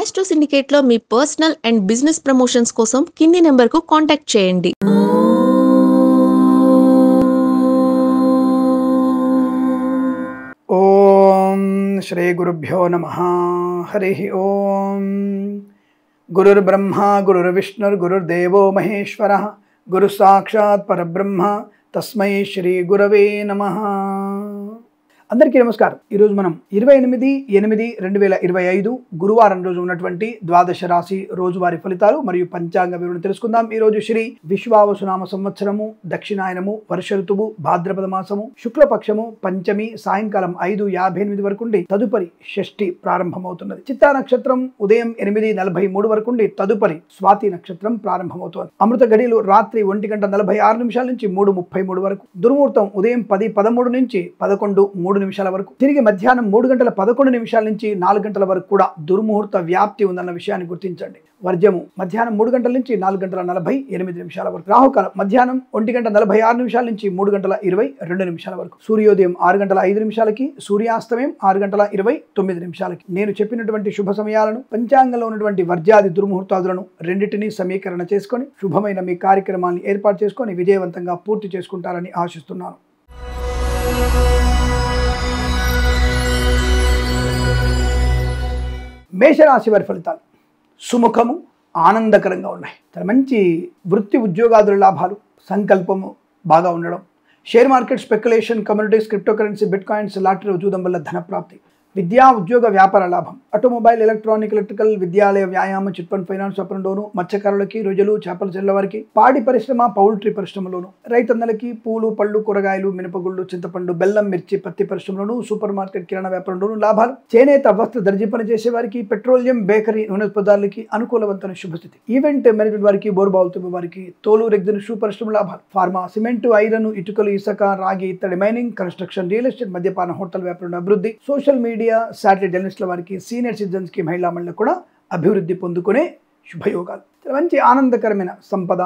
Astro సిండికేట్లో మీ personal and business promotions కోసం కింది నెంబర్కు కాంటాక్ట్ చేయండి. ఓం శ్రీ గురుభ్యో నమః. హరి ఓం. గురుర్బ్రహ్మ గురుర్విష్ణుర్ గురుర్దేవో మహేశ్వరః గురు సాక్షాత్ పరబ్రహ్మ తస్మై శ్రీ గురవే నమః. అందరికీ నమస్కారం. ఈరోజు మనం 28/8/2025 గురువారం రోజు ఉన్నటువంటి ద్వాదశ రాశి రోజువారీ ఫలితాలు మరియు పంచాంగ వివరణ తెలుసుకుందాం. ఈ రోజు శ్రీ విశ్వావసునామ సంవత్సరము, దక్షిణాయనము, వర్ష ఋతువు, భాద్రపద మాసము, శుక్లపక్షము, పంచమి సాయంకాలం 5:58 వరకు ఉండి తదుపరి షష్ఠి ప్రారంభమవుతున్నది. చిత్తా నక్షత్రం ఉదయం 8:43 వరకు ఉండి తదుపరి స్వాతి నక్షత్రం ప్రారంభమవుతుంది. అమృత గడియలు రాత్రి 1:46 నుంచి 3:33 వరకు. దుర్ముహూర్తం ఉదయం 10:13 నుంచి 11:03 వరకు. తిరిగి మధ్యాహ్నం 3:11 నుంచి 4 వరకు కూడా దుర్ముహూర్త వ్యాప్తి ఉందన్న విషయాన్ని గుర్తించండి. వర్జము మధ్యాహ్నం 3 నుంచి 4:48 వరకు. రాహుకాలం మధ్యాహ్నం 1:46 నుంచి 3:22 వరకు. సూర్యోదయం 6:05 సూర్యాస్తమయం 6:29. నేను చెప్పినటువంటి శుభ సమయాలను, పంచాంగంలో ఉన్నటువంటి వర్జాది దుర్ముహూర్తాదులను రెండింటినీ సమీకరణ చేసుకొని శుభమైన మీ కార్యక్రమాన్ని ఏర్పాటు చేసుకొని విజయవంతంగా పూర్తి చేసుకుంటారని ఆశిస్తున్నాను. మేషరాశి వారి ఫలితాలు సుముఖము, ఆనందకరంగా ఉన్నాయి. చాలా మంచి వృత్తి ఉద్యోగాదుల లాభాలు, సంకల్పము బాగా ఉండడం, share market, speculation, communities, crypto currency, bit coins, lottery చూడడం వల్ల ధన ప్రాప్తి, విద్యా ఉద్యోగ వ్యాపార లాభం, ఆటోమొబైల్, ఎలక్ట్రానిక్, ఎలక్ట్రికల్, విద్యాలయ, వ్యాయామ, చిట్ ఫండ్, ఫైనాన్స్ వ్యాపారంలోను, మత్స్యకారులకి, రొయ్యలు, చేపల చెల్ల వారికి, పాడి పరిశ్రమ, పౌల్ట్రీ పరిశ్రమలోను, రైతన్నలకి, పూలు, పళ్ళు, కూరగాయలు, మినపగుళ్ళు, చింతపండు, బెల్లం, మిర్చి, పత్తి పరిశ్రమలోను, సూపర్ మార్కెట్, కిరాణా వ్యాపారంలోను లాభాలు, చేనేత, వస్త్ర, దర్జీ పని చేసే వారికి, పెట్రోలియం, బేకరీ, నూనె పదార్థాలకి అనుకూలవంతమైన శుభస్థితి. ఈవెంట్ మేనేజ్మెంట్ వారికి, బోర్బావులతో వారికి, తోలు, రెగ్జిన్, షూ పరిశ్రమ లాభాలు, ఫార్మా, సిమెంట్, ఐరన్, ఇటుకలు, ఇసుక, రాగి, ఇత్తడి, మైనింగ్, కన్స్ట్రక్షన్, రియల్ ఎస్టేట్, మద్యపాన, హోటల్ వ్యాపారం అభివృద్ధి, సోషల్ మీడియా, శాటిలైట్ జర్నలిస్టుల వారికి, సీనియర్ సిటిజన్స్ కి, మహిళా మండలి కూడా అభివృద్ధి పొందుకునే శుభయోగాలు. మంచి ఆనందకరమైన సంపద,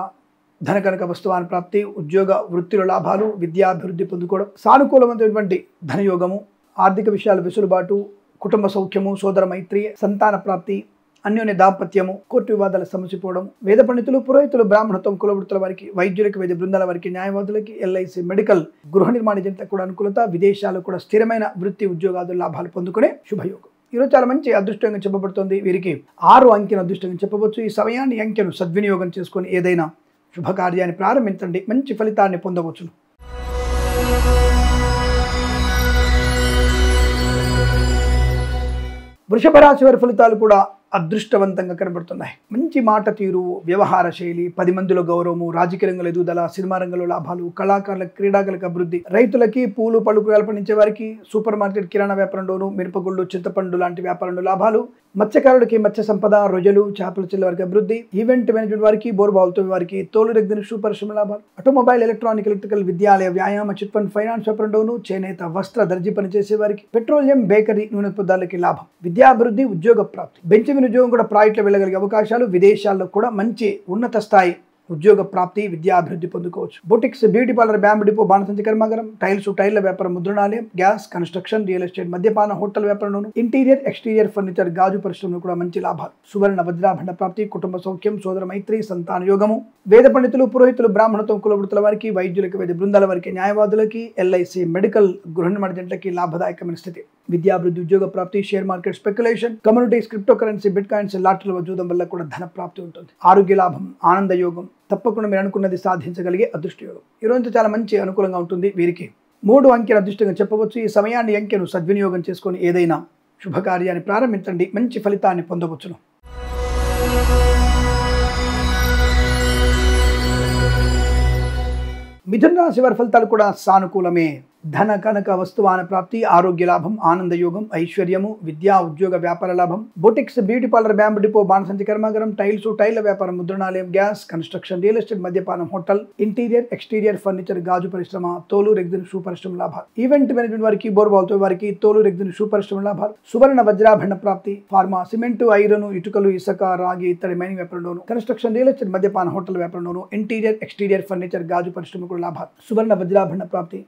ధనకనక వస్తువాన ప్రాప్తి, ఉద్యోగ వృత్తిలో లాభాలు, విద్యాభివృద్ధి పొందుకోవడం, సానుకూలమైనటువంటి ధనయోగము, ఆర్థిక విషయాల వెసులుబాటు, కుటుంబ సౌఖ్యము, సోదర మైత్రి, సంతాన ప్రాప్తి, అన్యోన్య దాంపత్యము, కోర్టు వివాదాల సమసిపోవడం, వేద పండితులు, పురోహితులు, బ్రాహ్మణత్వం, కులవృత్తుల వారికి, వైద్యులకు, వైద్య బృందాల వారికి, న్యాయవాదులకి, ఎల్ఐసి, మెడికల్, గృహ నిర్మాణ జంట కూడా అనుకూలత, విదేశాలు కూడా స్థిరమైన వృత్తి ఉద్యోగాదుల లాభాలు పొందుకునే శుభయోగం. ఈరోజు చాలా మంచి అదృష్టంగా చెప్పబడుతుంది. వీరికి 6 అంకెను అదృష్టంగా చెప్పవచ్చు. ఈ సమయాన్ని అంకెను సద్వినియోగం చేసుకొని ఏదైనా శుభకార్యాన్ని ప్రారంభించండి, మంచి ఫలితాన్ని పొందవచ్చును. వృషభ రాశి వారి ఫలితాలు కూడా అదృష్టవంతంగా కనబడుతున్నాయి. మంచి మాట తీరు, వ్యవహార శైలి, 10 మందిలో గౌరవము, రాజకీయ రంగంలో ఎదుగుదల, సినిమా రంగంలో లాభాలు, కళాకారులకు, క్రీడాకులకు అభివృద్ధి, రైతులకి, పూలు, పళ్ళు, కూరగాయలు పండించే వారికి, సూపర్ మార్కెట్, కిరాణా వ్యాపారంలోను, మిరపగుళ్ళు, చింతపండు లాంటి వ్యాపారంలో లాభాలు, మత్స్యకారులకి మత్స్య సంపద, రొయ్యలు, చేపల చెల్ల వారికి అభివృద్ధి, ఈవెంట్ మేనేజ్మెంట్ వారికి, బోర్బావులతో వారికి, తోలు, రెగ్జిన్, షూ పరిశ్రమ లాభాలు, ఆటోమొబైల్, ఎలక్ట్రానిక్, ఎలక్ట్రికల్, విద్యాలయ, వ్యాయామ, చిట్ ఫండ్, ఫైనాన్స్ వ్యాపారంలోను, చేనేత, వస్త్ర, దర్జీ పని చేసే వారికి, పెట్రోలియం, బేకరీ, నూనె పదార్థాలకి లాభం, విద్యాభివృద్ధి, ఉద్యోగ ప్రాప్తి, బెంచ్ ఉద్యోగం కూడా ప్రాజెక్టులో వెళ్ళగలిగే అవకాశాలు, విదేశాల్లో కూడా మంచి ఉన్నత స్థాయి ఉద్యోగ ప్రాప్తి, విద్యాభివృద్ధి పొందుకోవచ్చు. Boutiques, beauty parlour, bamboo depot, బాణసంచి కర్మాగారం, టైల్స్, టైర్ల వ్యాపారం, ముద్రణాలయం, గ్యాస్, కన్స్ట్రక్షన్, రియల్ ఎస్టేట్, మద్యపాన, హోటల్ వ్యాపారంలోను, ఇంటీరియర్, ఎక్స్టీరియర్ ఫర్నిచర్, గాజు పరిశ్రమలో కూడా మంచి లాభాలు, సువర్ణ వజ్రాభరణ ప్రాప్తి, కుటుంబ సౌఖ్యం, సోదర మైత్రి, సంతాన యోగము, వేద పండితులు, పురోహితులు, బ్రాహ్మణత్వం, కులవృత్తుల వారికి, వైద్యులకి, వైద్య బృందాల వారికి, న్యాయవాదులకి, ఎల్ఐసి, మెడికల్, గృహ నిర్మాణ జంటలకి లాభదాయకమైన స్థితి. విద్యాభివృద్ధి, ఉద్యోగ ప్రాప్తి, share market, speculation, communities, crypto currency, bitcoins, లాటరీలో చూడడం వల్ల కూడా ధన ప్రాప్తి ఉంటుంది. ఆరోగ్య లాభం, ఆనంద యోగం, తప్పకుండా మీరు అనుకున్నది సాధించగలిగే అదృష్ట యోగం. ఈరోజు చాలా మంచి అనుకూలంగా ఉంటుంది. వీరికి 3 అంకెను అదృష్టంగా చెప్పవచ్చు. ఈ సమయాన్ని అంకెను సద్వినియోగం చేసుకొని ఏదైనా శుభకార్యాన్ని ప్రారంభించండి, మంచి ఫలితాన్ని పొందవచ్చును. మిథున రాశి వారి ఫలితాలు కూడా సానుకూలమే. ధన కనక వస్తువాన ప్రాప్తి, ఆరోగ్య లాభం, ఆనంద యోగం, ఐశ్వర్యము, విద్యా ఉద్యోగ వ్యాపార లాభం, boutiques, beauty parlour, bamboo depot, బాణసంచి కర్మాగారం, టైల్స్, టైర్ల వ్యాపారం, ముద్రణాలయం, గ్యాస్, కన్స్ట్రక్షన్, రియల్ ఎస్టేట్, మద్యపానం, హోటల్, ఇంటీరియర్, ఎక్స్టీరియర్ ఫర్నిచర్, గాజు పరిశ్రమ, తోలు, రెగ్జిన్, షూ పరిశ్రమ లాభాలు, ఈవెంట్ మేనేజ్మెంట్ వారికి, బోర్బావులతో వారికి, తోలు, రెగ్జిన్, షూ పరిశ్రమ లాభాలు, సువర్ణ వజ్రాభరణ ప్రాప్తి, ఫార్మా, సిమెంట్, ఐరన్, ఇటుకలు, ఇసుక, రాగి, ఇత్తడి, మైనింగ్ వ్యాపారంలోను, కన్స్ట్రక్షన్, రియల్ ఎస్టేట్, మద్యపాన, హోటల్ వ్యాపారంలోను, ఇంటీరియర్, ఎక్స్టీరియర్ ఫర్నిచర్, గాజు పరిశ్రమ కూడా లాభాలు, సువర్ణ వజ్రాభరణ ప్రాప్తి,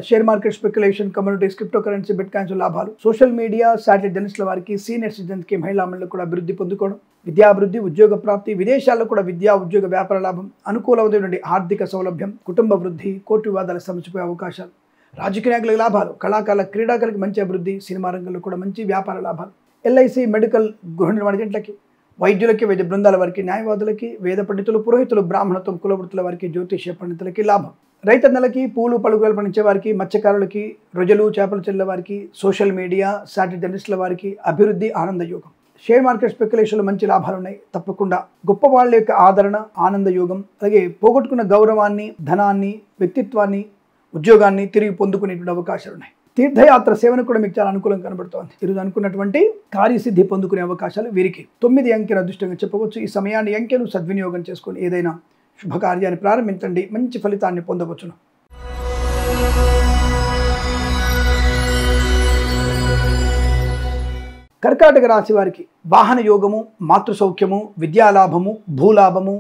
share market speculation communities crypto currency bit coins లాభాలు, సోషల్ మీడియా శాటిలైట్ జర్నలిస్టుల వారికి సీనియర్ సిటిజన్స్కి మహిళా మండలికి కూడా అభివృద్ధి పొందుకోవడం, విద్యాభివృద్ధి ఉద్యోగ ప్రాప్తి, విదేశాల్లో కూడా విద్యా ఉద్యోగ వ్యాపార లాభం, అనుకూలమైనటువంటి ఆర్థిక సౌలభ్యం, కుటుంబ వృద్ధి, కోర్టు వివాదాల సమస్యపై అవకాశాలు, రాజకీయ నాయకులకు లాభాలు, కళాకారుల క్రీడాకారులకు మంచి అభివృద్ధి, సినిమా రంగంలో కూడా మంచి వ్యాపార లాభాలు, ఎల్ఐసి మెడికల్ గృహ నిర్మాణ ఏజెంట్లకి, వైద్యులకి, వైద్య బృందాల వారికి, న్యాయవాదులకి, వేద పండితులు, పురోహితులు, బ్రాహ్మణత్వం కులవృత్తుల వారికి, జ్యోతిష్య పండితులకి లాభం, రైతన్నలకి, పూలు పలుకులు పండించే వారికి, మత్స్యకారులకి, రొయ్యలు చేపలు చెల్లె వారికి, సోషల్ మీడియా శాటిలైట్ జర్నలిస్టుల వారికి అభివృద్ధి ఆనంద యోగం. షేర్ మార్కెట్ స్పెక్యులేషన్లో మంచి లాభాలు ఉన్నాయి. తప్పకుండా గొప్ప వాళ్ళ యొక్క ఆదరణ ఆనంద యోగం, అలాగే పోగొట్టుకున్న గౌరవాన్ని, ధనాన్ని, వ్యక్తిత్వాన్ని, ఉద్యోగాన్ని తిరిగి పొందుకునేటువంటి అవకాశాలు ఉన్నాయి. తీర్థయాత్ర సేవను కూడా మీకు చాలా అనుకూలంగా కనబడుతోంది. ఈరోజు అనుకున్నటువంటి కార్యసిద్ధి పొందుకునే అవకాశాలు వీరికి 9 అంకెను అదృష్టంగా చెప్పవచ్చు. ఈ సమయాన్ని అంకెను సద్వినియోగం చేసుకొని ఏదైనా శుభకార్యాన్ని ప్రారంభించండి, మంచి ఫలితాన్ని పొందవచ్చును. కర్కాటక రాశి వారికి వాహన యోగము, మాతృ సౌఖ్యము, విద్యాలాభము, భూలాభము,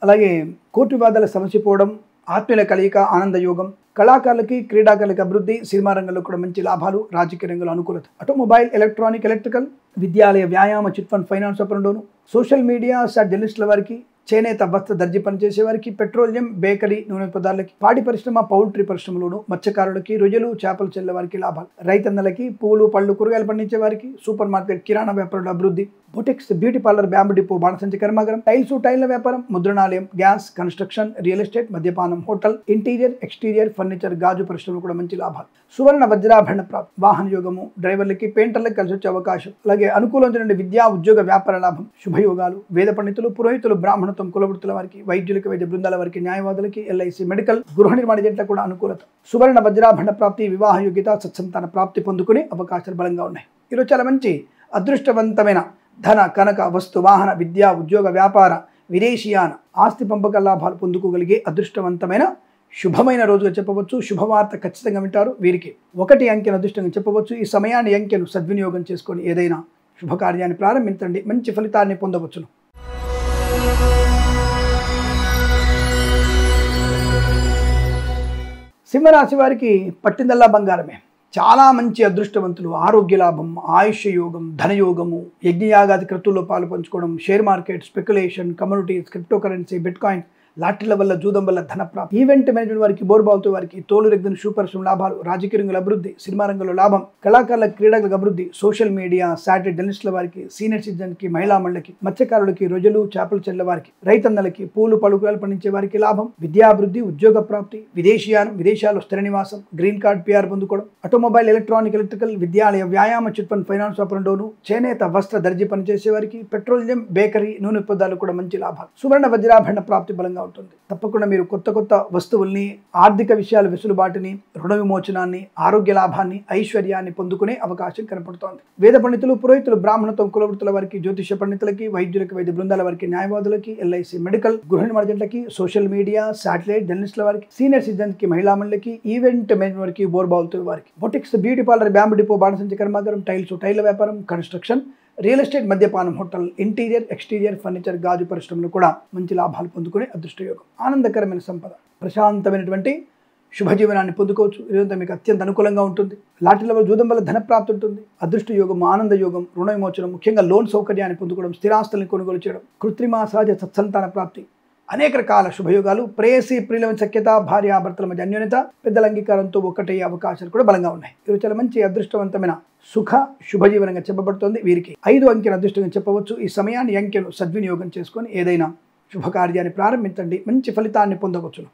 అలాగే కోర్టు వివాదాల సమస్య పోవడం, ఆత్మీయుల కలయిక, ఆనంద యోగం, కళాకారులకి, క్రీడాకారులకి అభివృద్ధి, సినిమా రంగంలో కూడా మంచి లాభాలు, రాజకీయ రంగంలో అనుకూలత, ఆటోమొబైల్, ఎలక్ట్రానిక్, ఎలక్ట్రికల్, విద్యాలయ, వ్యాయామ, చిట్ ఫండ్, ఫైనాన్స్ వ్యాపారంలోను, సోషల్ మీడియా శాట్ జర్నలిస్టుల వారికి, చేనేత, వస్త్ర, దర్జీ పనిచేసే వారికి, పెట్రోలియం, బేకరీ, నూనె పదార్థాలకి, పాడి పరిశ్రమ, పౌల్ట్రీ పరిశ్రమలోను, మత్స్యకారులకి, రొయ్యలు చేపలు చెల్లె వారికి లాభాలు, రైతన్నలకి, పూలు పళ్ళు కూరగాయలు పండించే వారికి, సూపర్ మార్కెట్, కిరాణా వ్యాపారుల అభివృద్ధి, boutiques, beauty parlour, bamboo depot, బాణసంచి కర్మాగారం, టైళ్ల వ్యాపారం, ముద్రణాలయం, గ్యాస్, కన్స్ట్రక్షన్, రియల్ ఎస్టేట్, మద్యపానం, హోటల్, ఇంటీరియర్, ఎక్స్టీరియర్, ఫర్నిచర్, గాజు పరిశ్రమలు కూడా మంచి లాభాలు, సువర్ణ వజ్రాభరణ ప్రాప్తి, వాహన యోగము, డ్రైవర్లకి, పెయింటర్లకు కలిసి వచ్చే అవకాశం, అలాగే అనుకూలమైన విద్యా ఉద్యోగ వ్యాపార లాభం, శుభయోగాలు, వేద పండితులు, పురోహితులు, బ్రాహ్మణత్వం కులవృత్తుల వారికి, వైద్యులకి, వైద్య బృందాల వారికి, న్యాయవాదులకి, ఎల్ఐసి మెడికల్ గృహ నిర్మాణ ఏజెంట్లకు కూడా అనుకూలత, సువర్ణ వజ్రాభరణ ప్రాప్తి, వివాహ యోగ్యత, సత్సంతాన ప్రాప్తి పొందుకునే అవకాశాలు బలంగా ఉన్నాయి. ఈరోజు చాలా మంచి అదృష్టవంతమైన ధన, కనక, వస్తు, వాహన, విద్యా ఉద్యోగ వ్యాపార, విదేశీయాన, ఆస్తి పంపక లాభాలు పొందుకోగలిగే అదృష్టవంతమైన శుభమైన రోజుగా చెప్పవచ్చు. శుభవార్త ఖచ్చితంగా వింటారు. వీరికి 1 అంకెను అదృష్టంగా చెప్పవచ్చు. ఈ సమయాన్ని అంకెను సద్వినియోగం చేసుకొని ఏదైనా శుభకార్యాన్ని ప్రారంభించండి, మంచి ఫలితాన్ని పొందవచ్చును. సింహరాశి వారికి పట్టిందల్లా బంగారమే. చాలా మంచి అదృష్టవంతులు, ఆరోగ్య లాభం, ఆయుష్ యోగం, ధనయోగము, యజ్ఞయాగాది క్రతువుల్లో పాలు పంచుకోవడం, share market, speculation, communities, crypto currency, bitcoin, లాటరీల వల్ల, జూదం వల్ల ధన ప్రాప్తి, ఈవెంట్ మేనేజ్మెంట్ వారికి, బోర్బావుతో వారికి, తోలు రెగ్గిన షూ పరిశ్రమ లాభాలు, రాజకీయ రంగంలో అభివృద్ధి, సినిమా రంగంలో లాభం, కళాకారుల క్రీడలకు అభివృద్ధి, సోషల్ మీడియా శాటిలైట్ జర్నలిస్టుల వారికి, సీనియర్ సిటిజన్కి, మహిళా మండలికి, మత్స్యకారులకి, రొయ్యలు చేపలు చెల్లె వారికి, రైతన్నలకి, పూలు పలుకులు పండించే వారికి లాభం, విద్యాభివృద్ధి, ఉద్యోగ ప్రాప్తి, విదేశీయానం, విదేశాల్లో స్థిర నివాసం, గ్రీన్ కార్డ్, పిఆర్ పొందుకోవడం, ఆటోమొబైల్, ఎలక్ట్రానిక్, ఎలక్ట్రికల్, విద్యాలయ, వ్యాయామ, చిట్ ఫండ్, ఫైనాన్స్ వ్యాపారంలోను, చేనేత, వస్త్ర, దర్జీ పనిచేసే వారికి, పెట్రోలియం, బేకరీ, నూనె పదార్థాలు కూడా మంచి లాభాలు, సువర్ణ వజ్రాభరణ ప్రాప్తి బలంగా ఉంటుంది. తప్పకుండా మీరు కొత్త కొత్త వస్తువుల్ని, ఆర్థిక విషయాల వెసులుబాటుని, రుణ విమోచనాన్ని, ఆరోగ్య లాభాన్ని, ఐశ్వర్యాన్ని పొందుకునే అవకాశం కనపడుతోంది. వేద పండితులు, పురోహితులు, బ్రాహ్మణత్వం కులవృత్తుల వారికి, జ్యోతిష్య పండితులకి, వైద్యులకి, వైద్య బృందాల వారికి, న్యాయవాదులకి, ఎల్ఐసి మెడికల్ గృహ నిర్మాణ ఏజెంట్లకి, సోషల్ మీడియా శాటిలైట్ జర్నలిస్టుల వారికి, సీనియర్ సిటిజన్కి, మహిళా మండలికి, ఈవెంట్ మేనేజ్మెంట్ వారికి, బోర్బావులతో వారికి, boutiques, beauty parlour, bamboo depot, బాణసంచి కర్మాగారం, టైళ్ల వ్యాపారం, కన్స్ట్రక్షన్, రియల్ ఎస్టేట్, మద్యపానం, హోటల్, ఇంటీరియర్, ఎక్స్టీరియర్, ఫర్నిచర్, గాజు పరిశ్రమలు కూడా మంచి లాభాలు పొందుకునే అదృష్టయోగం. ఆనందకరమైన సంపద, ప్రశాంతమైనటువంటి శుభజీవనాన్ని పొందుకోవచ్చు. ఈరోజు మీకు అత్యంత అనుకూలంగా ఉంటుంది. లాటరీల జూదం వల్ల ధన ప్రాప్తి ఉంటుంది. అదృష్ట యోగం, ఆనంద యోగం, రుణ విమోచనం, ముఖ్యంగా లోన్ సౌకర్యాన్ని పొందుకోవడం, స్థిరాస్తుల్ని కొనుగోలు చేయడం, కృత్రిమ సహజ సత్సంతాన ప్రాప్తి, అనేక రకాల శుభయోగాలు, ప్రేయసి ప్రియుల సఖ్యత, భార్యాభర్తల మధ్య అన్యోన్యత, పెద్దల అంగీకారంతో ఒకటే అవకాశాలు కూడా బలంగా ఉన్నాయి. ఈరోజు చాలా మంచి అదృష్టవంతమైన సుఖ శుభజీవనంగా చెప్పబడుతోంది. వీరికి 5 అంకెను అదృష్టంగా చెప్పవచ్చు. ఈ సమయాన్ని అంకెను సద్వినియోగం చేసుకొని ఏదైనా శుభకార్యాన్ని ప్రారంభించండి, మంచి ఫలితాన్ని పొందవచ్చును.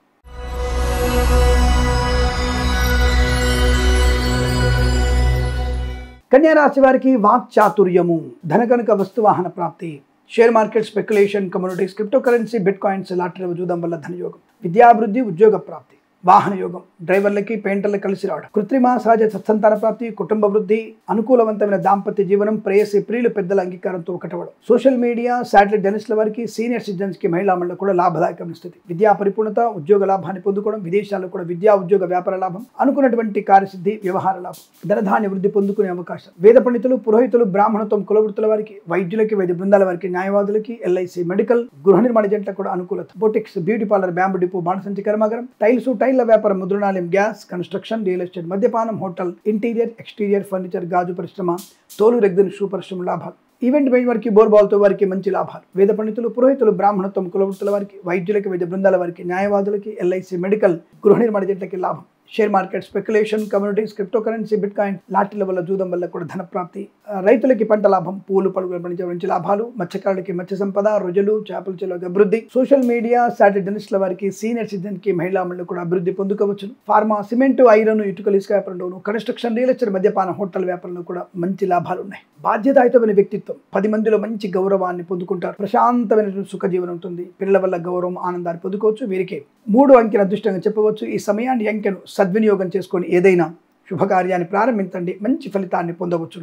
కన్యా రాశి వారికి వాక్చాతుర్యము, ధనకనుక, వస్తువాహన ప్రాప్తి, share market, speculation, communities, crypto currency, bitcoins, లాటరీల జూదం వల్ల ధనయోగం, విద్యాభివృద్ధి, ఉద్యోగ ప్రాప్తి, వాహన యోగం, డ్రైవర్లకి, పెయింటర్లకు కలిసి రావడం, కృత్రిమ సహజ సత్సంతాన ప్రాప్తి, కుటుంబ వృద్ధి, అనుకూలవంతమైన దాంపత్య జీవనం, ప్రేయసి ప్రియులు పెద్దల అంగీకారంతో ఒకటవడం, సోషల్ మీడియా శాటిలైట్ జర్నలిస్టుల వారికి, సీనియర్ సిటిజన్స్కి, మహిళా మండలి కూడా లాభదాయకమైన స్థితి, విద్యా పరిపూర్ణత, ఉద్యోగ లాభాన్ని పొందుకోవడం, విదేశాల్లో కూడా విద్యా ఉద్యోగ వ్యాపార లాభం, అనుకున్నటువంటి కార్యసిద్ధి, వ్యవహార లాభం, ధనధాన్య వృద్ధి పొందుకునే అవకాశం, వేద పండితులు, పురోహితులు, బ్రాహ్మణత్వం కులవృత్తుల వారికి, వైద్యులకి, వైద్య బృందాల వారికి, న్యాయవాదులకి, ఎల్ఐసి మెడికల్ గృహ నిర్మాణ ఏజెంట్లకు కూడా అనుకూలత, boutiques, beauty parlour, bamboo depot, బాణసంచి కర్మాగారం, టైల్స్ టైర్ల వ్యాపారం, ముద్రణాలయం, గ్యాస్, కన్స్ట్రక్షన్, రియల్ ఎస్టేట్, మద్యపానం, హోటల్, ఇంటీరియర్, ఎక్స్టీరియర్ ఫర్నిచర్, గాజు పరిశ్రమ, తోలు రెగ్జిన్ షూ పరిశ్రమ లాభాలు. ఈవెంట్ మేనేజ్ వారికి, బోర్బాల్తో వారికి మంచి లాభాలు. వేద పండితులు, పురోహితులు, బ్రాహ్మణత్వం, కులవృత్తుల వారికి, వైద్యులకి, వైద్య బృందాల వారికి, న్యాయవాదులకి, ఎల్ఐసి, మెడికల్, గృహ నిర్మాణ జట్లకి లాభం. Share market, speculation, communities, crypto currency, bitcoin, లాటరీల వల్ల, జూదం వల్ల కూడా ధన ప్రాప్తి. రైతులకి పంట లాభం, పూలు పలుకులు పండించే మంచి లాభాలు. మత్స్యకారులకి మత్స్య సంపద, రొయ్యలు, చేపల చెరువుల అభివృద్ధి. సోషల్ మీడియా, సాటిలైట్ జర్నలిస్టుల వారికి, సీనియర్ సిటిజన్ కి, మహిళా మండలి కూడా అభివృద్ధి పొందుకోవచ్చు. ఫార్మా, సిమెంట్, ఐరన్, ఇటుకలు, ఇసుక వ్యాపారంలోను, కన్స్ట్రక్షన్, రియల్ ఎస్టేట్, మద్యపాన, హోటల్ వ్యాపారంలో కూడా మంచి లాభాలు ఉన్నాయి. బాధ్యతాయుతమైన వ్యక్తిత్వం, 10 మందిలో మంచి గౌరవాన్ని పొందుకుంటారు. ప్రశాంతమైన సుఖ జీవనం ఉంటుంది. పిల్లల వల్ల గౌరవం, ఆనందాన్ని పొందుకోవచ్చు. వీరికి 3 అంకెను అదృష్టంగా చెప్పవచ్చు. ఈ సమయాన్ని, అంకెను సద్వినియోగం చేసుకొని ఏదైనా శుభకార్యాన్ని ప్రారంభించండి, మంచి ఫలితాన్ని పొందవచ్చు.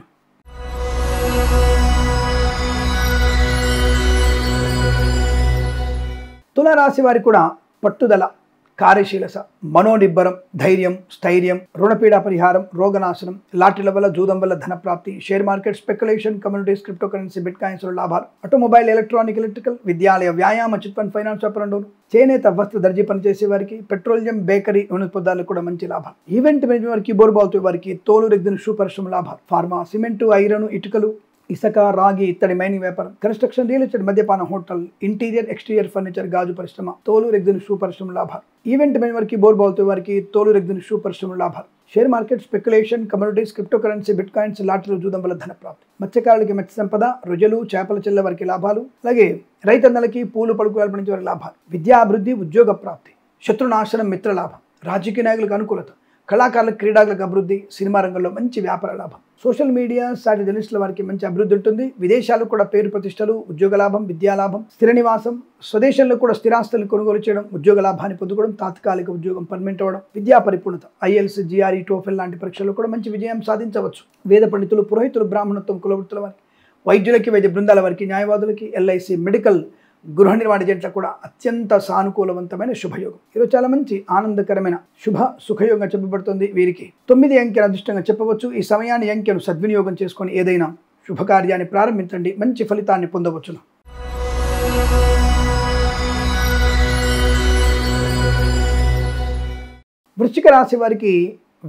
తులారాశి వారికి కూడా పట్టుదల, కార్యశీలత, మనోనిబ్బరం, ధైర్యం, స్థైర్యం, రుణపీడా పరిహారం, రోగనాశనం, లాటరీల వల్ల, జూదం వల్ల ధన ప్రాప్తి. Share market, speculation, communities, crypto currency, bit coins లాభాలు. ఆటోమొబైల్, ఎలక్ట్రానిక్, ఎలక్ట్రికల్, విద్యాలయ, వ్యాయామ, చిట్ ఫండ్, ఫైనాన్స్ వ్యాపారంలోను, చేనేత, వస్త్ర, దర్జీ పనిచేసే వారికి, పెట్రోలియం, బేకరీ, నూనె పదార్థాలకు కూడా మంచి లాభాలు. ఈవెంట్ మేనేజ్ వారికి, బోర్బాల్తో వారికి, తోలు రెగ్జిన్ షూ పరిశ్రమ లాభాలు. ఫార్మా, సిమెంట్, ఐరన్, ఇటుకలు, ఇసుక, రాగి, ఇత్తడి, మైనింగ్ వ్యాపారం, కన్స్ట్రక్షన్, రియల్ ఎస్టేట్, మద్యపాన, హోటల్, ఇంటీరియర్, ఎక్స్టీరియర్ ఫర్నిచర్, గాజు పరిశ్రమ, తోలు రెగ్జిన్ షూ పరిశ్రమ లాభాలు. ఈవెంట్ మేనేజ్ వారికి, బోర్బాల్తో వారికి, తోలు రెగ్జిన్ షూ పరిశ్రమ లాభాలు. Share market, speculation, communities, crypto currency, bitcoins, లాటరీలు, జూదం వల్ల ధన ప్రాప్తి. మత్స్యకారులకి మత్స్య సంపద, రొయ్యలు, చేపల చెల్ల వారికి లాభాలు. అలాగే రైతన్నలకి పూలు పలుకులు పండించే వారికి లాభాలు. విద్యాభివృద్ధి, ఉద్యోగ ప్రాప్తి, శత్రునాశనం, మిత్ర లాభం, రాజకీయ నాయకులకు అనుకూలత, కళాకారులకు, క్రీడాకులకు అభివృద్ధి, సినిమా రంగంలో మంచి వ్యాపార లాభం. సోషల్ మీడియా, సాటి జర్నలిస్టుల వారికి మంచి అభివృద్ధి ఉంటుంది. విదేశాలకు కూడా పేరు ప్రతిష్టలు, ఉద్యోగ లాభం, విద్యా లాభం, స్థిర నివాసం, స్వదేశంలో కూడా స్థిరాస్తులను కొనుగోలు చేయడం, ఉద్యోగ లాభాన్ని పొందుకోవడం, తాత్కాలిక ఉద్యోగం పర్మనెంట్ అవ్వడం, విద్యా పరిపూర్ణత, ఐఎల్స్, జిఆర్ఈ, టోఫెల్ లాంటి పరీక్షల్లో కూడా మంచి విజయం సాధించవచ్చు. వేద పండితులు, పురోహితులు, బ్రాహ్మణత్వం, కులవృత్తుల వారికి, వైద్యులకి, వైద్య బృందాల వారికి, న్యాయవాదులకి, ఎల్ఐసి, మెడికల్, గృహ నిర్మాణ జట్లకు కూడా అత్యంత సానుకూలవంతమైన శుభయోగం. ఈరోజు చాలా మంచి ఆనందకరమైన శుభ సుఖయోగంగా చెప్పబడుతుంది. వీరికి 9 అంకెను అదృష్టంగా చెప్పవచ్చు. ఈ సమయాన్ని, అంకెను సద్వినియోగం చేసుకొని ఏదైనా శుభకార్యాన్ని ప్రారంభించండి, మంచి ఫలితాన్ని పొందవచ్చును. వృశ్చిక రాశి వారికి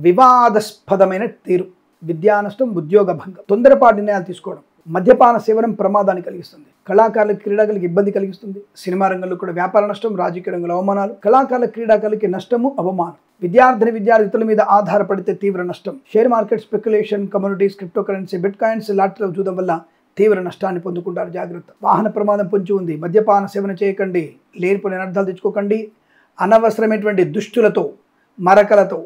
వివాదాస్పదమైన తీరు, విద్యా నష్టం, ఉద్యోగ భంగం, తొందరపాటు నిర్ణయాలు తీసుకోవడం, మద్యపాన సేవనం ప్రమాదాన్ని కలిగిస్తుంది. కళాకారులకు, క్రీడాకులకు ఇబ్బంది కలిగిస్తుంది. సినిమా రంగంలో కూడా వ్యాపార నష్టం, రాజకీయ రంగంలో అవమానాలు, కళాకారుల, క్రీడాకులకి నష్టము, అవమానం. విద్యార్థిని, ఇతరుల మీద ఆధారపడితే తీవ్ర నష్టం. Share market, speculation, communities, crypto currency, bitcoins, లాటరీలో జూదం వల్ల తీవ్ర నష్టాన్ని పొందుకుంటారు. జాగ్రత్త. వాహన ప్రమాదం పొంచి ఉంది. మద్యపాన సేవన చేయకండి. లేనిపోయిన అనర్థాలు తెచ్చుకోకండి. అనవసరమైనటువంటి దుష్టులతో, మరకలతో,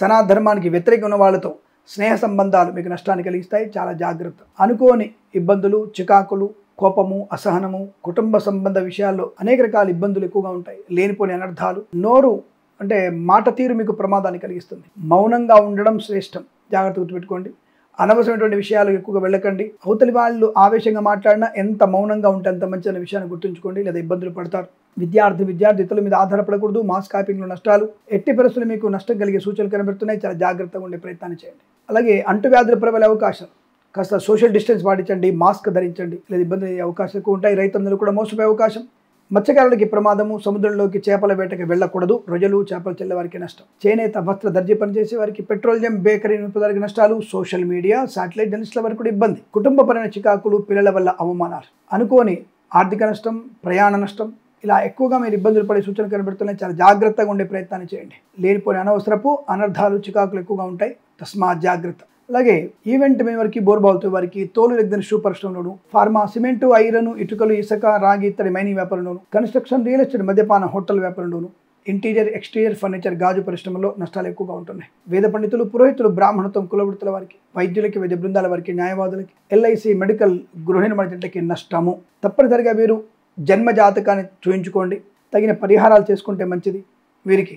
సనాధర్మానికి వ్యతిరేకంగా ఉన్న వాళ్ళతో స్నేహ సంబంధాలు మీకు నష్టాన్ని కలిగిస్తాయి. చాలా జాగ్రత్త. అనుకోని ఇబ్బందులు, చికాకులు, కోపము, అసహనము, కుటుంబ సంబంధ విషయాల్లో అనేక రకాల ఇబ్బందులు ఎక్కువగా ఉంటాయి. లేనిపోని అనర్థాలు. నోరు అంటే మాట తీరు మీకు ప్రమాదాన్ని కలిగిస్తుంది. మౌనంగా ఉండడం శ్రేష్టం. జాగ్రత్త గుర్తుపెట్టుకోండి. అనవసరమైనటువంటి విషయాలు ఎక్కువగా వెళ్ళకండి. అవతలి వాళ్ళు ఆవేశంగా మాట్లాడినా ఎంత మౌనంగా ఉంటే అంత మంచి అనే విషయాన్ని గుర్తుంచుకోండి, లేదా ఇబ్బందులు పడతారు. విద్యార్థి ఇతరుల మీద ఆధారపడకూడదు. మాస్ కాపింగ్లో నష్టాలు, ఎట్టి పరిస్థితులు మీకు నష్టం కలిగే సూచనలు కనబడుతున్నాయి. చాలా జాగ్రత్తగా ఉండే ప్రయత్నాన్ని చేయండి. అలాగే అంటువ్యాధులు ప్రబలే అవకాశం. కాస్త సోషల్ డిస్టెన్స్ పాటించండి, మాస్క్ ధరించండి, లేదా ఇబ్బంది అయ్యే అవకాశాలు ఎక్కువ ఉంటాయి. రైతులందరూ కూడా మోసపోయే అవకాశం. మత్స్యకారులకి ప్రమాదము, సముద్రంలోకి చేపల వేటకి వెళ్ళకూడదు. రొయ్యలు, చేపలు చెల్లె వారికి నష్టం. చేనేత, వస్త్ర, దర్జీ పనిచేసే వారికి, పెట్రోలియం, బేకరీ పదార్థాలకి నష్టాలు. సోషల్ మీడియా, సాటిలైట్ జర్నలిస్టుల వారికి కూడా ఇబ్బంది. కుటుంబపరమైన చికాకులు, పిల్లల వల్ల అవమానాలు, అనుకోని ఆర్థిక నష్టం, ప్రయాణ నష్టం, ఇలా ఎక్కువగా మీరు ఇబ్బందులు పడే సూచనలు కనబడుతున్నాయి. చాలా జాగ్రత్తగా ఉండే ప్రయత్నాన్ని చేయండి. లేనిపోయిన అనవసరపు అనర్థాలు, చికాకులు ఎక్కువగా ఉంటాయి. తస్మాత్ జాగ్రత్త. అలాగే ఈవెంట్ మేనేజ్ వారికి, బోర్బాల్తో వారికి, తోలు రెగ్జిన్ షూ పరిశ్రమలోను, ఫార్మా, సిమెంటు, ఐరన్, ఇటుకలు, ఇసుక, రాగి, ఇత్తడి, మైనింగ్ వ్యాపారంలోను, కన్స్ట్రక్షన్, రియల్ ఎస్టేట్, మద్యపాన, హోటల్ వ్యాపారంలోను, ఇంటీరియర్, ఎక్స్టీరియర్ ఫర్నిచర్, గాజు పరిశ్రమలో నష్టాలు ఎక్కువగా ఉంటున్నాయి. వేద పండితులు, పురోహితులు, బ్రాహ్మణత్వం, కులవృత్తుల వారికి, వైద్యులకి, వైద్య బృందాల వారికి, న్యాయవాదులకి, ఎల్ఐసి, మెడికల్, గృహ నిర్మాణ జట్లకి నష్టము. తప్పనిసరిగా వీరు జన్మ జాతకాన్ని చూయించుకోండి. తగిన పరిహారాలు చేసుకుంటే మంచిది. వీరికి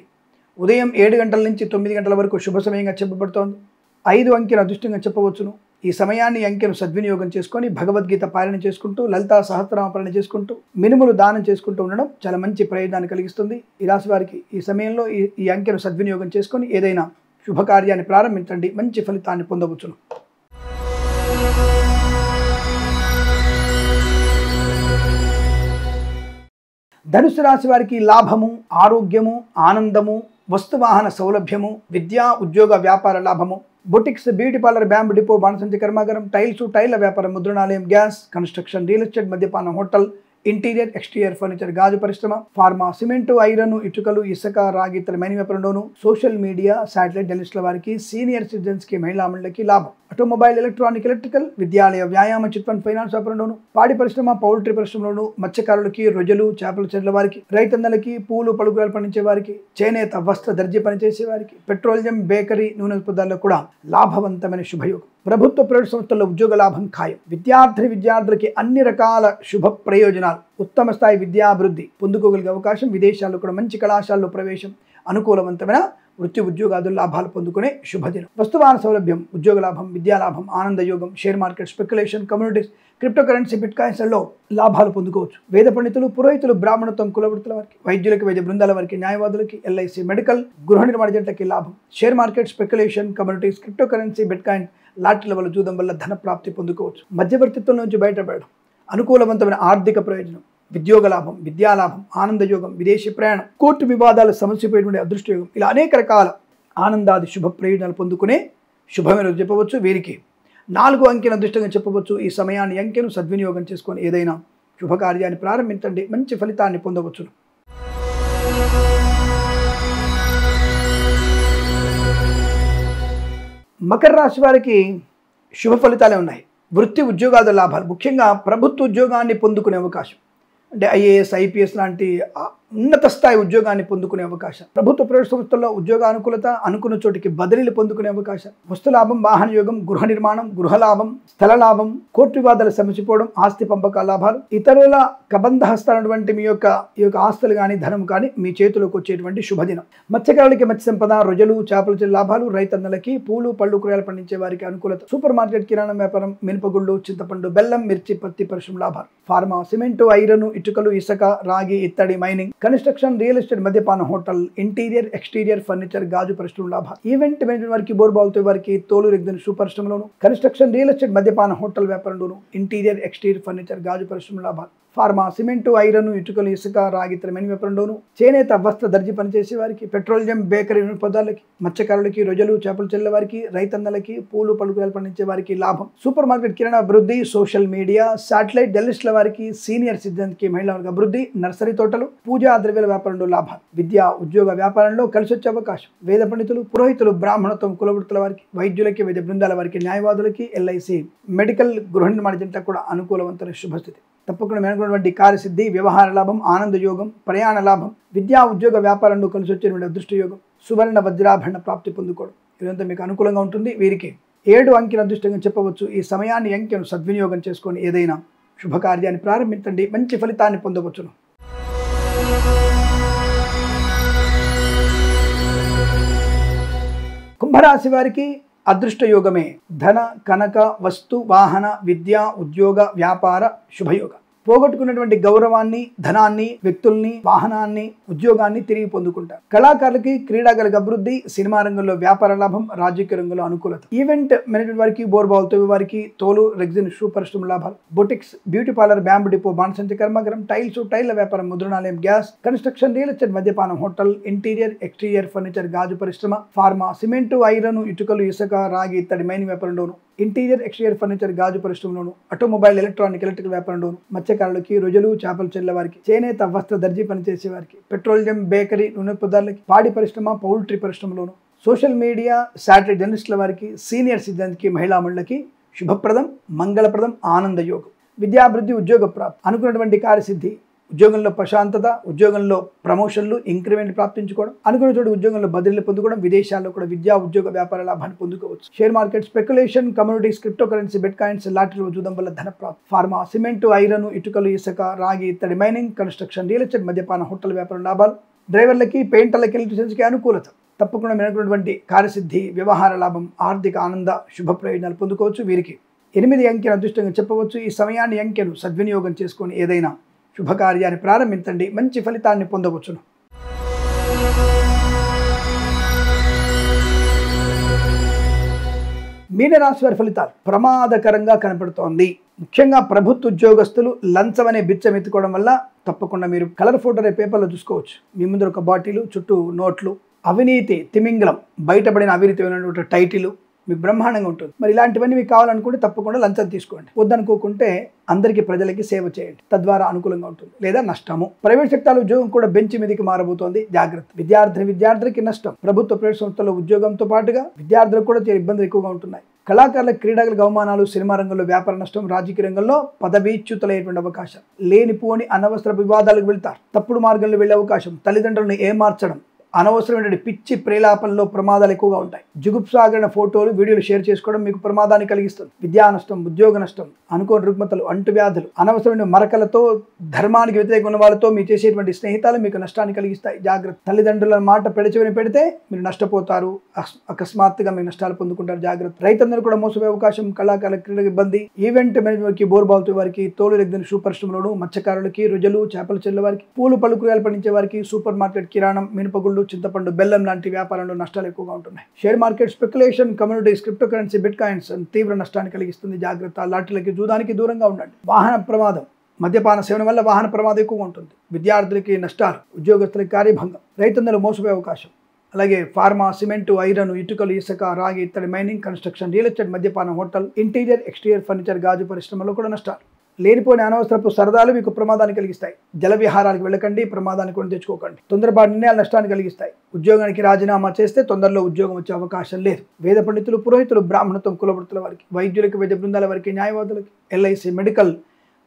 ఉదయం 7 గంటల నుంచి 9 గంటల వరకు శుభ సమయంగా చెప్పబడుతోంది. 5 అంకెను అదృష్టంగా చెప్పవచ్చును. ఈ సమయాన్ని, అంకెను సద్వినియోగం చేసుకొని భగవద్గీత పారాయణ చేసుకుంటూ, లలితా సహస్రనామ పారాయణ చేసుకుంటూ, మినుములు దానం చేసుకుంటూ ఉండడం చాలా మంచి ప్రయోజనాన్ని కలిగిస్తుంది. ఈ రాశి వారికి ఈ సమయంలో ఈ అంకెను సద్వినియోగం చేసుకొని ఏదైనా శుభకార్యాన్ని ప్రారంభించండి, మంచి ఫలితాన్ని పొందవచ్చును. ధనుసు రాశి వారికి లాభము, ఆరోగ్యము, ఆనందము, వస్తు వాహన సౌలభ్యము, విద్యా ఉద్యోగ వ్యాపార లాభము, boutiques, beauty parlour, bamboo depot, బాణసంచి కర్మాగారం, టైల వ్యాపారం, ముద్రణాలయం, గ్యాస్, కన్స్ట్రక్షన్, రియల్ ఎస్టేట్, మద్యపానం, హోటల్, ఇంటీరియర్ ఎక్స్టీరియర్ ఫర్నిచర్, గాజు పరిశ్రమ, ఫార్మా, సిమెంటు, ఐరన్, ఇటుకలు, ఇసుక, రాగి, ఇతర మైనింగ్ వ్యాపారంలోను, సోషల్ మీడియా, శాటిలైట్ జర్నలిస్టుల వారికి, సీనియర్ సిటిజన్స్ కి, మహిళా మండలికి లాభం. ఆటోమొబైల్, ఎలక్ట్రానిక్, ఎలక్ట్రికల్, విద్యాలయ, వ్యాయామ, చిట్ ఫండ్, ఫైనాన్స్ వ్యాపారంలోను, పాడి పరిశ్రమ, పౌల్ట్రీ పరిశ్రమలోను, మత్స్యకారులకి, రొయ్యలు, చేపల చెర్ల వారికి, రైతన్నలకి, పూలు పలుకురాలు పండించే వారికి, చేనేత, వస్త్ర, దర్జీ పనిచేసే వారికి, పెట్రోలియం, బేకరీ, నూనె పదార్థాల్లో కూడా లాభవంతమైన శుభయోగం. ప్రభుత్వ ప్రైవేట్ సంస్థల్లో ఉద్యోగ లాభం ఖాయం. విద్యార్థులకి అన్ని రకాల శుభ ప్రయోజనాలు, ఉత్తమ స్థాయి విద్యాభివృద్ధి పొందుకోగలిగే అవకాశం, విదేశాల్లో కూడా మంచి కళాశాలలో ప్రవేశం, అనుకూలవంతమైన వృత్తి ఉద్యోగాదులు లాభాలు పొందుకునే శుభదినం. వస్తువాహన సౌలభ్యం, ఉద్యోగ లాభం, విద్యాలాభం, ఆనందయోగం, share market, speculation, communities, crypto currency, బిట్ కాయిన్స్లలో లాభాలు పొందుకోవచ్చు. వేద పండితులు, పురోహితులు, బ్రాహ్మణత్వం, కులవృత్తుల వారికి, వైద్యులకి, వైద్య బృందాల వారికి, న్యాయవాదులకి, ఎల్ఐసి, మెడికల్, గృహ నిర్మాణ జంటకి లాభం. Share market, speculation, communities, crypto currency, bitcoin, లాటరీల వల్ల జూదం వల్ల ధన ప్రాప్తి పొందుకోవచ్చు. మధ్యవర్తిత్వం నుంచి బయటపడడం, అనుకూలవంతమైన ఆర్థిక ప్రయోజనం, ఉద్యోగ లాభం, విద్యాలాభం, ఆనందయోగం, విదేశీ ప్రయాణం, కోర్టు వివాదాలు సమస్యపోయేటువంటి అదృష్టయోగం, ఇలా అనేక రకాల ఆనందాది శుభ ప్రయోజనాలు పొందుకునే శుభమైన చెప్పవచ్చు. వీరికి 4 అంకెను అదృష్టంగా చెప్పవచ్చు. ఈ సమయాన్ని అంకెను సద్వినియోగం చేసుకొని ఏదైనా శుభకార్యాన్ని ప్రారంభించండి, మంచి ఫలితాన్ని పొందవచ్చు. మకర రాశి వారికి శుభ ఫలితాలే ఉన్నాయి. వృత్తి ఉద్యోగాల లాభాలు, ముఖ్యంగా ప్రభుత్వ ఉద్యోగాన్ని పొందుకునే అవకాశం, అంటే ఐఏఎస్, ఐపీఎస్ లాంటి ఉన్నత స్థాయి ఉద్యోగాన్ని పొందుకునే అవకాశం, ప్రభుత్వ ప్రైవేట్ సంస్థల్లో ఉద్యోగ అనుకూలత, అనుకున్న చోటికి బదిలీలు పొందుకునే అవకాశం, వస్తు లాభం, వాహన యోగం, గృహ నిర్మాణం, గృహ లాభం, స్థల లాభం, కోర్టు వివాదాలు సమసిపోవడం, ఆస్తి పంపకాల లాభాలు, ఇతరుల కబంధ హస్తాలటువంటి ఈ యొక్క ఆస్తులు కానీ, ధనం కానీ మీ చేతిలోకి వచ్చేటువంటి శుభదినం. మత్స్యకారులకి మత్స్య సంపద, రొయ్యలు, చేపల లాభాలు, రైతన్నలకి, పూలు పళ్ళు కూరగాయలు పండించే వారికి అనుకూలత, సూపర్ మార్కెట్, కిరాణా వ్యాపారం, మినపగుళ్ళు, చింతపండు, బెల్లం, మిర్చి, పత్తి పరిశ్రమ లాభాలు, ఫార్మా, సిమెంటు, ఐరన్, ఇటుకలు, ఇసుక, రాగి, ఇత్తడి, మైనింగ్, కన్స్ట్రక్షన్, రియల్ ఎస్టేట్, మద్యపాన, హోటల్, ఇంటీరియర్ ఎక్స్టీరియర్ ఫర్నిచర్, గాజు పరిశ్రమ లాభాలు. ఈవెంట్ మేనేజ్మెంట్ వారికి, బోర్బాల్తో వారికి, తోలు రెగ్జిన్ షూ పరిశ్రమలోను, కన్స్ట్రక్షన్, రియల్ ఎస్టేట్, మద్యపాన, హోటల్ వ్యాపారంలోను, ఇంటీరియర్ ఎక్స్టీరియర్ ఫర్నిచర్, గాజు పరిశ్రమ లాభాలు. ఫార్మా, సిమెంటు, ఐరన్, ఇటుకలు, ఇసుక, రాగి, ఇతర మైనింగ్ వ్యాపారంలోను, చేనేత, వస్త్ర, దర్జీ పనిచేసే వారికి, పెట్రోలియం, బేకరీ పదార్థాలకి, మత్స్యకారులకి, రొయ్యలు, చేపలు చెల్లె వారికి, రైతన్నలకి, పూలు పలుకురాలు పండించే వారికి లాభం. సూపర్ మార్కెట్, కిరాణా అభివృద్ధి, సోషల్ మీడియా, శాటిలైట్ జర్నలిస్టుల వారికి, సీనియర్ సిటిజన్స్ కి, మహిళా వర్గ అభివృద్ధి, నర్సరీ తోటలు, పూజా ద్రవ్యాల వ్యాపారంలో లాభాలు, విద్యా ఉద్యోగ వ్యాపారంలో కలిసి వచ్చే అవకాశం, వేద పండితులు, పురోహితులు, బ్రాహ్మణత్వం, కులవృత్తుల వారికి, వైద్యులకి, వైద్య బృందాల వారికి, న్యాయవాదులకి, ఎల్ఐసి, మెడికల్, గృహ నిర్మాణ జంటకు కూడా అనుకూలవంతమైన శుభస్థితి. తప్పకుండా మేనటువంటి కార్యసిద్ధి, వ్యవహార లాభం, ఆనందయోగం, ప్రయాణ లాభం, విద్యా ఉద్యోగ వ్యాపారంలో కలిసి వచ్చేటువంటి అదృష్టయోగం, సువర్ణ వజ్రాభరణ ప్రాప్తి పొందుకోవడం, ఇదంతా మీకు అనుకూలంగా ఉంటుంది. వీరికి 7 అంకెను అదృష్టంగా చెప్పవచ్చు. ఈ సమయాన్ని అంకెను సద్వినియోగం చేసుకొని ఏదైనా శుభకార్యాన్ని ప్రారంభించండి, మంచి ఫలితాన్ని పొందవచ్చును. కుంభరాశి వారికి అదృష్ట యోగమే. ధన, కనక, వస్తు, వాహన, విద్య, ఉద్యోగ, వ్యాపార శుభయోగ. పోగొట్టుకున్నటువంటి గౌరవాన్ని, ధనాన్ని, వ్యక్తుల్ని, వాహనాన్ని, ఉద్యోగాన్ని తిరిగి పొందుకుంటారు. కళాకారులకి, క్రీడాకారులకు అభివృద్ధి, సినిమా రంగంలో వ్యాపార లాభం, రాజకీయ రంగంలో అనుకూలత. ఈవెంట్ మేనేజ్మెంట్ వారికి, బోర్బాల్తో వారికి, తోలు రెగ్జిన్ షూ పరిశ్రమ లాభాలు, boutiques, beauty parlour, bamboo depot, బాణసంచి కర్మాగారం, టైల వ్యాపారం, ముద్రణాలయం, గ్యాస్, కన్స్ట్రక్షన్, రియల్ ఎస్టేట్, మద్యపానం, హోటల్, ఇంటీరియర్ ఎక్స్టీరియర్ ఫర్నిచర్, గాజు పరిశ్రమ, ఫార్మా, సిమెంటు, ఐరన్, ఇటుకలు, ఇసుక, రాగి, ఇత్తడి, మైనింగ్ వ్యాపారంలోను, ఇంటీరియర్ ఎక్స్టీరియర్ ఫర్నిచర్, గాజు పరిశ్రమలోను, ఆటోమొబైల్, ఎలక్ట్రానిక్, ఎలక్ట్రికల్ వ్యాపారంలోను, మత్స్యకారులకి, రొయ్యలు, చేపలు చెల్లె వారికి, చేనేత, వస్త్ర, దర్జీ పనిచేసే వారికి, పెట్రోలియం, బేకరీ, నూనె పదార్థాలకి, పాడి పరిశ్రమ, పౌల్ట్రీ పరిశ్రమలోను, సోషల్ మీడియా, శాటిలైట్ జర్నలిస్టుల వారికి, సీనియర్ సిటిజన్స్ కి, మహిళా మండలికి శుభప్రదం, మంగళప్రదం, ఆనందయోగం. విద్యాభివృద్ధి, ఉద్యోగ ప్రాప్తి, అనుకున్నటువంటి కార్యసిద్ధి, ఉద్యోగంలో ప్రశాంతత, ఉద్యోగంలో ప్రమోషన్లు, ఇంక్రిమెంట్ ప్రాప్తించుకోవడం, అనుకున్న చోటు ఉద్యోగంలో బదిలీలు పొందుకోవడం, విదేశాల్లో కూడా విద్యా ఉద్యోగ వ్యాపార లాభాన్ని పొందుకోవచ్చు. Share market, speculation, communities, crypto currency, bitcoins, లాటరీలో చూడడం వల్ల ధన ప్రాప్తి. ఫార్మా, సిమెంటు, ఐరన్, ఇటుకలు, ఇసుక, రాగి, ఇత్తడి, మైనింగ్, కన్స్ట్రక్షన్, రియల్ ఎస్టేట్, మద్యపాన, హోటల్ వ్యాపారం లాభాలు. డ్రైవర్లకి, పెయింటర్లకి, ఎలక్ట్రీషియన్స్కి అనుకూలత. తప్పకుండా మేనటువంటి కార్యసిద్ధి, వ్యవహార లాభం, ఆర్థిక ఆనంద శుభ ప్రయోజనాలు పొందుకోవచ్చు. వీరికి 8 అంకెను అదృష్టంగా చెప్పవచ్చు. ఈ సమయాన్ని అంకెను సద్వినియోగం చేసుకొని ఏదైనా శుభకార్యాన్ని ప్రారంభించండి, మంచి ఫలితాన్ని పొందవచ్చును. మీనరాశి వారి ఫలితాలు ప్రమాదకరంగా కనపడుతోంది. ముఖ్యంగా ప్రభుత్వ ఉద్యోగస్తులు లంచం అనే బిచ్చం ఎత్తుకోవడం వల్ల తప్పకుండా మీరు కలర్ ఫోటో పేపర్లో చూసుకోవచ్చు. మీ ముందు ఒక బాటిల్, చుట్టూ నోట్లు, అవినీతి తిమింగలం బయటపడిన అవినీతి టైటిల్ మీకు బ్రహ్మాండంగా ఉంటుంది. మరి ఇలాంటివన్నీ మీకు కావాలనుకుంటే తప్పకుండా లంచం తీసుకోండి. వద్దనుకోకుంటే అందరికీ ప్రజలకి సేవ చేయండి, తద్వారా అనుకూలంగా ఉంటుంది. లేదా నష్టము. ప్రైవేట్ సెక్టార్ ఉద్యోగం కూడా బెంచ్ మీదకి మారబోతోంది, జాగ్రత్త. విద్యార్థికి నష్టం. ప్రభుత్వ ప్రైవేట్ సంస్థల్లో ఉద్యోగంతో పాటుగా విద్యార్థులకు కూడా ఇబ్బందులు ఎక్కువగా ఉంటున్నాయి. కళాకారులకు క్రీడలకు అవమానాలు, సినిమా రంగంలో వ్యాపార నష్టం, రాజకీయ రంగంలో పదవీచ్యుతులయ్యేటువంటి అవకాశం, లేనిపోని అనవసర వివాదాలకు వెళ్తారు, తప్పుడు మార్గంలో వెళ్లే అవకాశం, తల్లిదండ్రులను ఏమార్చడం, అనవసరమైన పిచ్చి ప్రేలాపనలో ప్రమాదాలు ఎక్కువగా ఉంటాయి. జుగుప్సాగరణ ఫోటోలు వీడియోలు షేర్ చేసుకోవడం మీకు ప్రమాదాన్ని కలిగిస్తుంది. విద్యా నష్టం, ఉద్యోగ నష్టం, అనుకోని రుగ్మతలు, అంటువ్యాధులు, అనవసరమైన మరకలతో, ధర్మానికి వ్యతిరేకంగా ఉన్న వాళ్ళతో మీరు చేసేటువంటి స్నేహితాలు మీకు నష్టాన్ని కలిగిస్తాయి, జాగ్రత్త. తల్లిదండ్రుల మాట పెడచెవిన పెడితే మీరు నష్టపోతారు, అకస్మాత్తుగా మీరు నష్టాలు పొందుకుంటారు, జాగ్రత్త. రైతులందరూ కూడా మోసపోయే అవకాశం, కళాకారుల క్రీడకు ఇబ్బంది, ఈవెంట్ మేనేజ్మెంట్కి, బోర్బావుతు వారికి, తోలు రెగ్గిన పరిశ్రమలోను, మత్స్యకారులకి, రుజలు, చేపల చెల్ల వారికి, పూలు పళ్ళు కూరగాయలు పండించే వారికి, సూపర్ మార్కెట్, కిరాణం, మినపగుళ్ళు, చింతపండు, బెల్లం లాంటి వ్యాపారంలో నష్టాలు ఎక్కువగా ఉంటున్నాయి. Share market, speculation, communities, crypto currency, bit coins తీవ్ర నష్టాన్ని కలిగిస్తుంది, జాగ్రత్త. లాటరీలకి, జూదానికి దూరంగా ఉండండి. వాహన ప్రమాదం, మద్యపాన సేవన వల్ల వాహన ప్రమాదం ఎక్కువగా ఉంటుంది. విద్యార్థులకి నష్టాలు, ఉద్యోగస్తులకి కార్యభంగం, రైతులందరూ మోసపోయే అవకాశం. అలాగే ఫార్మా, సిమెంటు, ఐరన్, ఇటుకలు, ఇసుక, రాగి, ఇత్తడి, మైనింగ్, కన్స్ట్రక్షన్, రియల్ ఎస్టేట్, మద్యపానం, హోటల్, ఇంటీరియర్, ఎక్స్టీరియర్ ఫర్నిచర్, గాజు పరిశ్రమలో కూడా నష్టాలు. లేనిపోయిన అనవసరపు సరదాలు మీకు ప్రమాదాన్ని కలిగిస్తాయి. జల విహారాలకు వెళ్ళకండి, ప్రమాదాన్ని కొని తెచ్చుకోకండి. తొందరపాటు నిర్ణయాలు నష్టాన్ని కలిగిస్తాయి. ఉద్యోగానికి రాజీనామా చేస్తే తొందరలో ఉద్యోగం వచ్చే అవకాశం లేదు. వేద పండితులు, పురోహితులు, బ్రాహ్మణత్వం, కులవృత్తుల వారికి, వైద్యులకి, వైద్య బృందాల వారికి, న్యాయవాదులకి, ఎల్ఐసి, మెడికల్,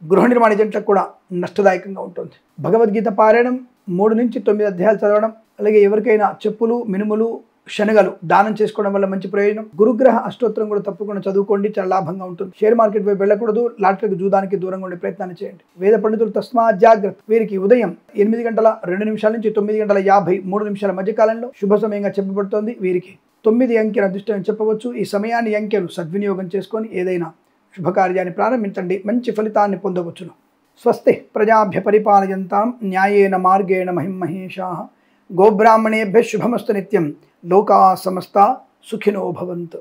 గృహ నిర్మాణ ఏజెంట్లకు కూడా నష్టదాయకంగా ఉంటుంది. భగవద్గీత పారాయణం 3 నుంచి 9 అధ్యాయాలు చదవడం, అలాగే ఎవరికైనా చెప్పులు, మినుములు, శనగలు దానం చేసుకోవడం వల్ల మంచి ప్రయోజనం. గురుగ్రహ అష్టోత్తరం కూడా తప్పకుండా చదువుకోండి, చాలా లాభంగా ఉంటుంది. షేర్ మార్కెట్ వైపు వెళ్ళకూడదు, లాటరీకి, జూదానికి దూరంగా ఉండే ప్రయత్నాన్ని చేయండి. వేద పండితులు తస్మా జాగ్రత్త. వీరికి ఉదయం 8:02 నుంచి 9:53 మధ్య కాలంలో శుభ సమయంగా చెప్పబడుతోంది. వీరికి 9 అంకెల అదృష్టం చెప్పవచ్చు. ఈ సమయాన్ని, అంకెను సద్వినియోగం చేసుకొని ఏదైనా శుభకార్యాన్ని ప్రారంభించండి, మంచి ఫలితాన్ని పొందవచ్చును. స్వస్తి ప్రజాభ్య పరిపాలయంతాం న్యాయేన మార్గేణ మహిమహేషాః. గోబ్రాహ్మణేభ్యः శుభమస్తు నిత్యం. లోకా సమస్తా సుఖినో భవంతు.